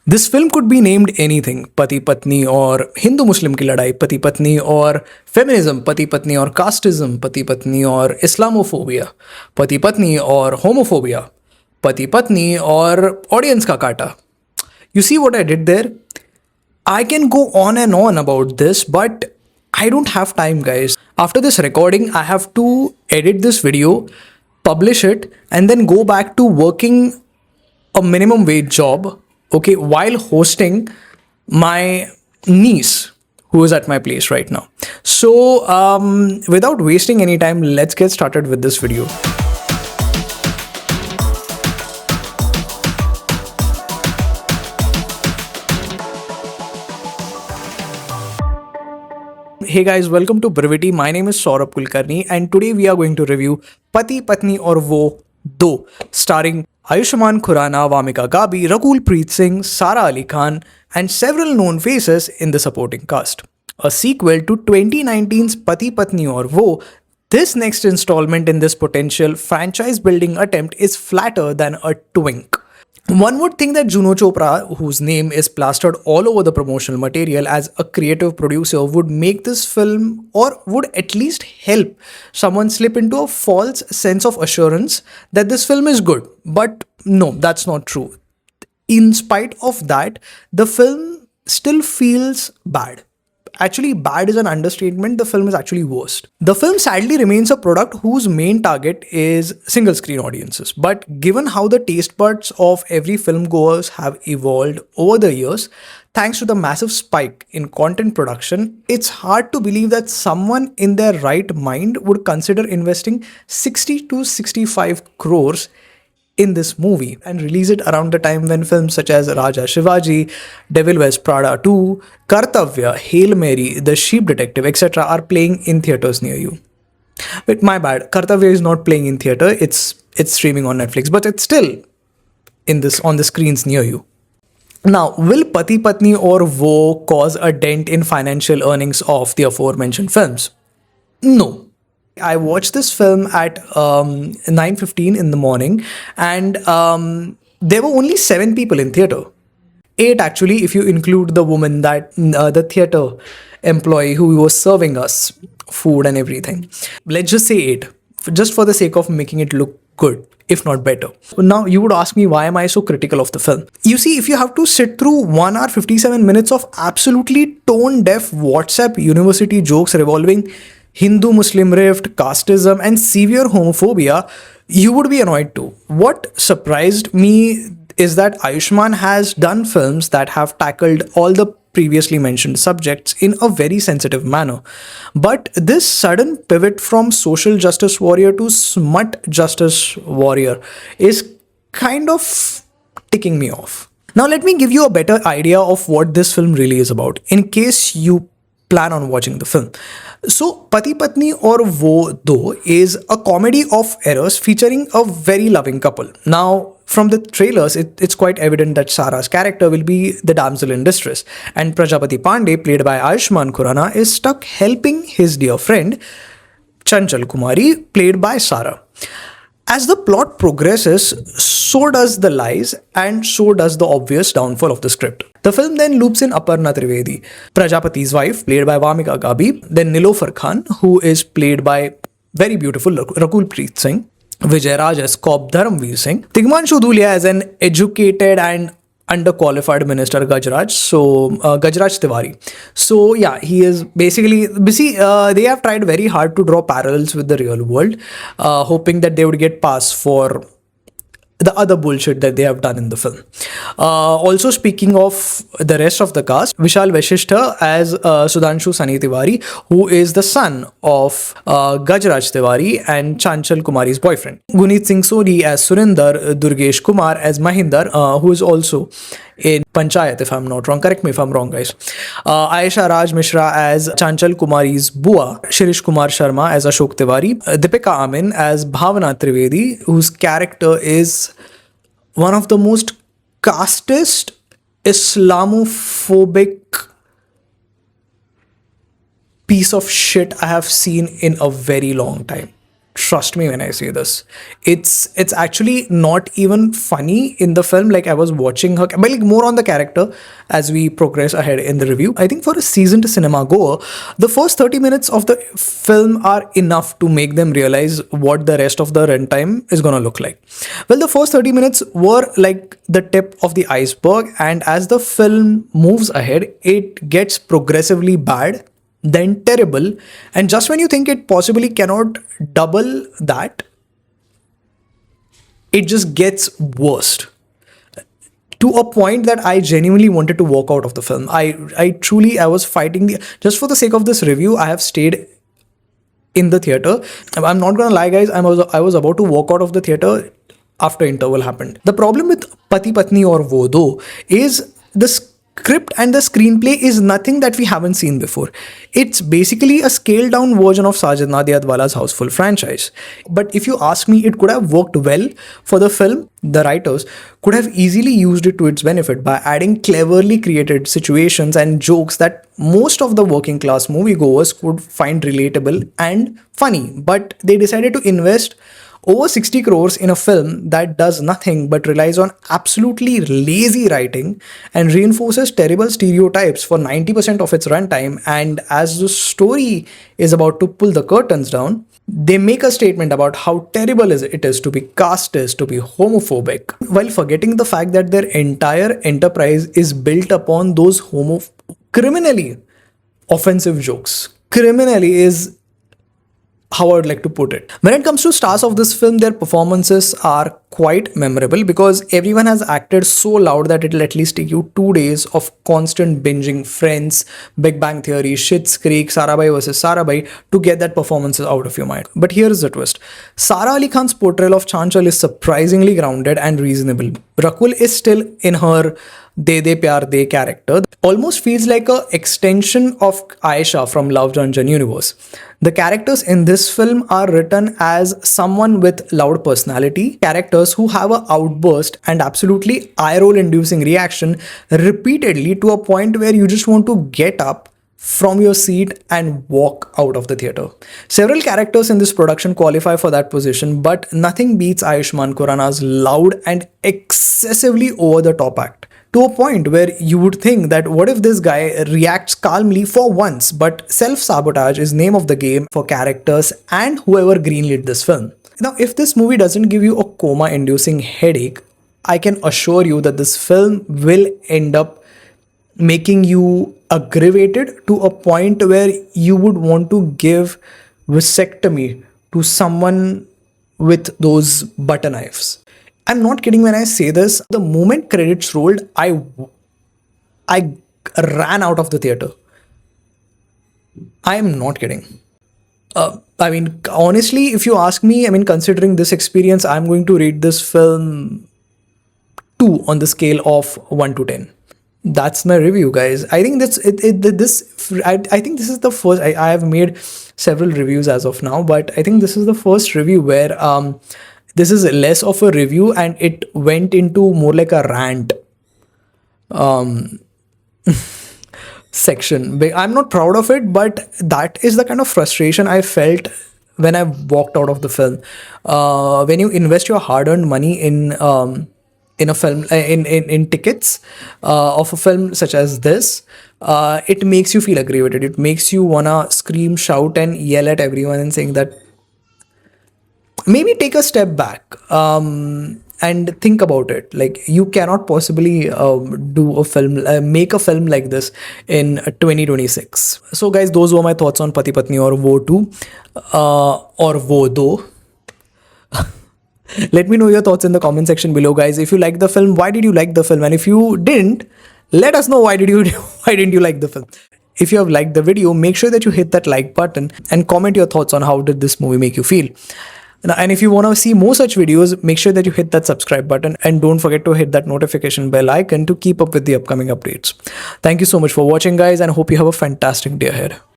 This film could be named anything, Pati Patni or Hindu Muslim ki ladai, Pati Patni or feminism, Pati Patni or casteism, Pati Patni or Islamophobia, Pati Patni or homophobia, Pati Patni or audience ka kata. You see what I did there? I can go on and on about this, but I don't have time, guys. After this recording, I have to edit this video, publish it, and then go back to working a minimum wage job, okay, while hosting my niece who is at my place right now. So, without wasting any time, let's get started with this video. Hey guys, welcome to Brivity. My name is Sara Kulkarni, and today we are going to review Pati Patni Aur Wo Do, starring Ayushmann Khurrana, Wamiqa Gabbi, Rakul, Preet Singh, Sara Ali Khan, and several known faces in the supporting cast. A sequel to 2019's Pati Patni Aur Wo, this next installment in this potential franchise building attempt is flatter than a twink. One would think that Juno Chopra, whose name is plastered all over the promotional material as a creative producer, would make this film or would at least help someone slip into a false sense of assurance that this film is good. But no, that's not true. In spite of that, the film still feels bad. Actually, bad is an understatement. The film is actually worst. The film sadly remains a product whose main target is single screen audiences. But given how the taste buds of every film goers have evolved over the years, thanks to the massive spike in content production, it's hard to believe that someone in their right mind would consider investing 60 to 65 crores in this movie and release it around the time when films such as Raja Shivaji, Devil Wears Prada 2, Kartavya, Hail Mary, The Sheep Detective, etc. are playing in theaters near you. But my bad, Kartavya is not playing in theater, it's streaming on Netflix, but it's still on the screens near you. Now, will Pati Patni Aur Wo cause a dent in financial earnings of the aforementioned films? No. I watched this film at 9:15 in the morning, and there were only 7 people in theater. 8 actually, if you include the woman the theater employee who was serving us food and everything. Let's just say 8, just for the sake of making it look good, if not better. Now, you would ask me, why am I so critical of the film? You see, if you have to sit through 1 hour 57 minutes of absolutely tone-deaf WhatsApp university jokes revolving Hindu-Muslim rift, casteism, and severe homophobia, you would be annoyed too. What surprised me is that Ayushmann has done films that have tackled all the previously mentioned subjects in a very sensitive manner. But this sudden pivot from social justice warrior to smut justice warrior is kind of ticking me off. Now, let me give you a better idea of what this film really is about, in case you plan on watching the film. So, Pati Patni Aur Wo Do is a comedy of errors featuring a very loving couple. Now, from the trailers, it's quite evident that Sara's character will be the damsel in distress, and Prajapati Pandey, played by Ayushmann Khurrana, is stuck helping his dear friend Chanchal Kumari, played by Sara. As the plot progresses, so does the lies and so does the obvious downfall of the script. The film then loops in Aparna Trivedi, Prajapati's wife, played by Wamiqa Gabbi, then Nilofer Khan, who is played by very beautiful Rakul Preet Singh, Vijay Raj as Cop Dharamveer Singh, Tigmanshu Dhulia as an educated and underqualified minister Gajraj, Gajraj Tiwari. So yeah, he is basically they have tried very hard to draw parallels with the real world, hoping that they would get pass for the other bullshit that they have done in the film. Also, speaking of the rest of the cast, Vishal Vashishtha as Sudhanshu Sani Tiwari, who is the son of Gajraj Tiwari and Chanchal Kumari's boyfriend. Guneet Singh Sodhi as Surinder, Durgesh Kumar as Mahinder, who is also in Panchayat, if I'm not wrong. Correct me if I'm wrong, guys. Ayesha Raj Mishra as Chanchal Kumari's Bua, Shirish Kumar Sharma as Ashok Tiwari, Deepika Amin as Bhavana Trivedi, whose character is one of the most casteist, Islamophobic piece of shit I have seen in a very long time. trust me when I say this. It's actually not even funny in the film. Like I was watching her, but like more on the character as we progress ahead in the review. I think for a seasoned cinema goer, the first 30 minutes of the film are enough to make them realize what the rest of the runtime is gonna look like. Well, the first 30 minutes were like the tip of the iceberg, and as the film moves ahead, it gets progressively bad, then terrible, and just when you think it possibly cannot double that, it just gets worse to a point that I genuinely wanted to walk out of the film. I truly, I was fighting just for the sake of this review. I have stayed in the theater. I'm not gonna lie, guys. I was about to walk out of the theater after interval happened. The problem with Pati Patni or Wo though is the script and the screenplay is nothing that we haven't seen before. It's basically a scaled down version of Sajid Nadiadwala's Houseful franchise. But if you ask me, it could have worked well for the film. The writers could have easily used it to its benefit by adding cleverly created situations and jokes that most of the working class moviegoers would find relatable and funny. But they decided to invest over 60 crores in a film that does nothing but relies on absolutely lazy writing and reinforces terrible stereotypes for 90% of its runtime. And as the story is about to pull the curtains down, they make a statement about how terrible it is to be casteist, to be homophobic, while forgetting the fact that their entire enterprise is built upon those criminally offensive jokes. Criminally is how I would like to put it. When it comes to stars of this film, their performances are quite memorable because everyone has acted so loud that it'll at least take you 2 days of constant binging Friends, Big Bang Theory, Schitt's Creek, Sarabhai versus Sarabhai to get that performances out of your mind. But here is the twist. Sara Ali Khan's portrayal of Chanchal is surprisingly grounded and reasonable. Rakul is still in her De De Pyar De character. Almost feels like a extension of Aisha from Love Dungeon universe. The characters in this film are written as someone with loud personality, characters who have an outburst and absolutely eye-roll inducing reaction repeatedly to a point where you just want to get up from your seat and walk out of the theater. Several characters in this production qualify for that position, but nothing beats Ayushmann Khurrana's loud and excessively over-the-top act. To a point where you would think that what if this guy reacts calmly for once, but self-sabotage is name of the game for characters and whoever greenlit this film. Now, if this movie doesn't give you a coma-inducing headache, I can assure you that this film will end up making you aggravated to a point where you would want to give vasectomy to someone with those butter knives. I'm not kidding when I say this. The moment credits rolled, I ran out of the theater. I am not kidding. I mean, honestly, if you ask me, I mean, considering this experience, I'm going to rate this film 2 on the scale of 1 to 10. That's my review, guys. I think I think this is the first. I have made several reviews as of now, but I think this is the first review where this is less of a review and it went into more like a rant section. I'm not proud of it, but that is the kind of frustration I felt when I walked out of the film. When you invest your hard-earned money in a film, in tickets of a film such as this, it makes you feel aggravated. It makes you wanna scream, shout, and yell at everyone and saying that maybe take a step back and think about it. Like, you cannot possibly make a film like this in 2026. So guys, those were my thoughts on Pati Patni or Wo 2 or Wo Do. Let me know your thoughts in the comment section below, guys. If you liked the film, why did you like the film? And if you didn't, let us know why didn't you like the film. If you have liked the video, make sure that you hit that like button and comment your thoughts on how did this movie make you feel. And if you want to see more such videos, make sure that you hit that subscribe button and don't forget to hit that notification bell icon to keep up with the upcoming updates. Thank you so much for watching, guys, and hope you have a fantastic day ahead.